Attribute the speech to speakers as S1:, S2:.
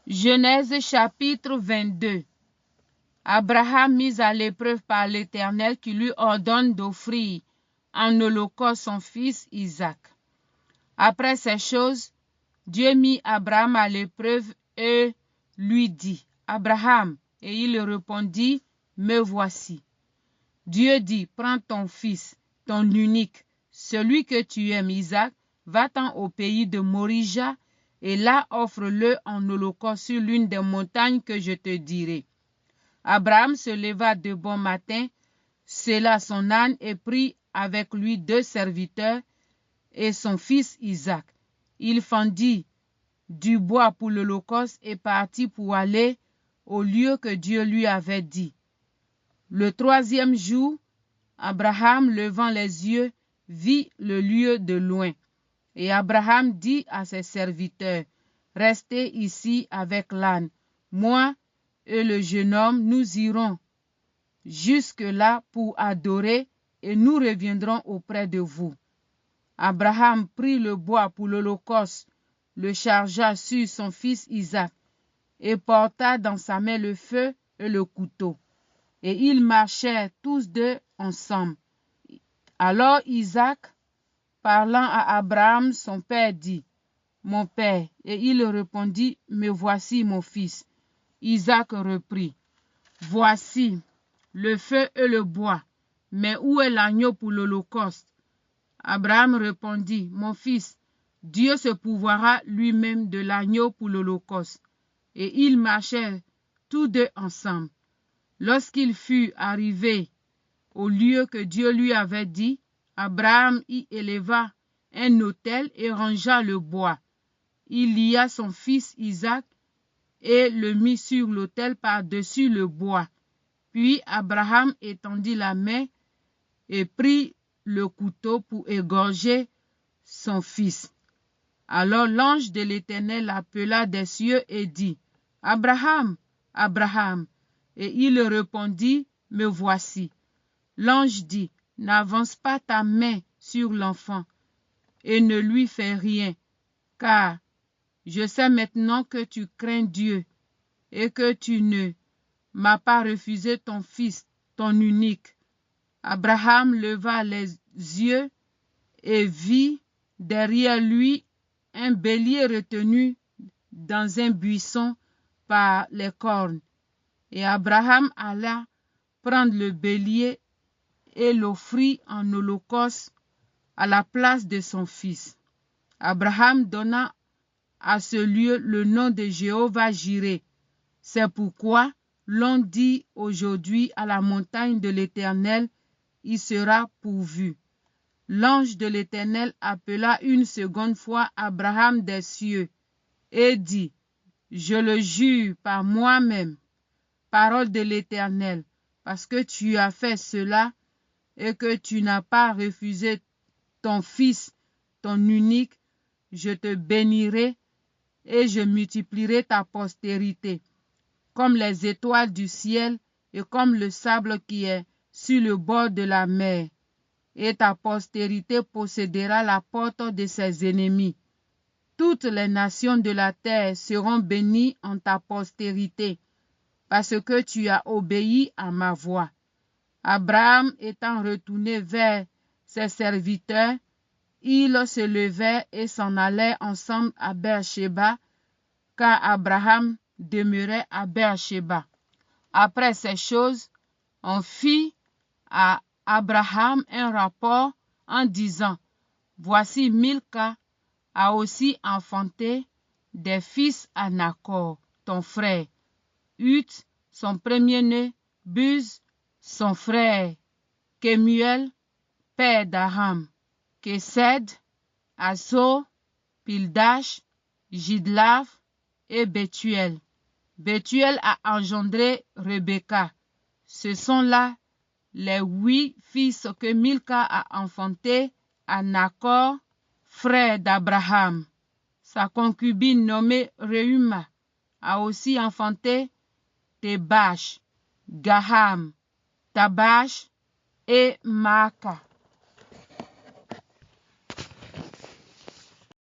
S1: Genèse chapitre 22. Abraham mis à l'épreuve par l'Éternel qui lui ordonne d'offrir en holocauste son fils Isaac. Après ces choses, Dieu mit Abraham à l'épreuve et lui dit, « Abraham » et il répondit, « Me voici ». Dieu dit, « Prends ton fils, ton unique, celui que tu aimes, Isaac, va-t'en au pays de Morija, et là offre-le en holocauste sur l'une des montagnes que je te dirai. » Abraham se leva de bon matin, sella son âne et prit avec lui 2 serviteurs et son fils Isaac. Il fendit du bois pour l'holocauste et partit pour aller au lieu que Dieu lui avait dit. Le 3e jour, Abraham, levant les yeux, vit le lieu de loin. Et Abraham dit à ses serviteurs, « Restez ici avec l'âne. Moi et le jeune homme, nous irons jusque-là pour adorer et nous reviendrons auprès de vous. » Abraham prit le bois pour l'holocauste, le chargea sur son fils Isaac et porta dans sa main le feu et le couteau. Et ils marchèrent tous 2 ensemble. Alors Isaac, parlant à Abraham, son père, dit, « Mon père. » Et il répondit, « Me voici, mon fils. » Isaac reprit, « Voici le feu et le bois, mais où est l'agneau pour l'holocauste? » Abraham répondit, « Mon fils, Dieu se pourvoira lui-même de l'agneau pour l'holocauste. » Et ils marchèrent tous 2 ensemble. Lorsqu'il fut arrivé au lieu que Dieu lui avait dit, Abraham y éleva un autel et rangea le bois. Il lia son fils Isaac et le mit sur l'autel par-dessus le bois. Puis Abraham étendit la main et prit le couteau pour égorger son fils. Alors l'ange de l'Éternel l'appela des cieux et dit, « Abraham, Abraham » et il répondit, « Me voici » L'ange dit, « N'avance pas ta main sur l'enfant et ne lui fais rien, car je sais maintenant que tu crains Dieu et que tu ne m'as pas refusé ton fils, ton unique. » Abraham leva les yeux et vit derrière lui un bélier retenu dans un buisson par les cornes. Et Abraham alla prendre le bélier et l'offrit en holocauste à la place de son fils. Abraham donna à ce lieu le nom de Jéhovah-Jireh. C'est pourquoi l'on dit aujourd'hui à la montagne de l'Éternel, il sera pourvu. L'ange de l'Éternel appela une seconde fois Abraham des cieux et dit, « Je le jure par moi-même, parole de l'Éternel, parce que tu as fait cela et que tu n'as pas refusé ton fils, ton unique, je te bénirai et je multiplierai ta postérité, comme les étoiles du ciel et comme le sable qui est sur le bord de la mer. Et ta postérité possédera la porte de ses ennemis. Toutes les nations de la terre seront bénies en ta postérité, parce que tu as obéi à ma voix. » Abraham étant retourné vers ses serviteurs, ils se levèrent et s'en allèrent ensemble à Beer-Sheba, car Abraham demeurait à Beer-Sheba. Après ces choses, on fit à Abraham un rapport en disant, « Voici Milca a aussi enfanté des fils à Nacor, ton frère, Hut, son premier-né, Buz, son frère, Kemuel, père d'Aram, Kesed, Aso, Pildash, Jidlav et Bethuel. Bethuel a engendré Rebecca. Ce sont là les 8 fils que Milca a enfantés à Nacor, frère d'Abraham. Sa concubine nommée Reuma a aussi enfanté Tebash, Gaham, Tabash et Maaka.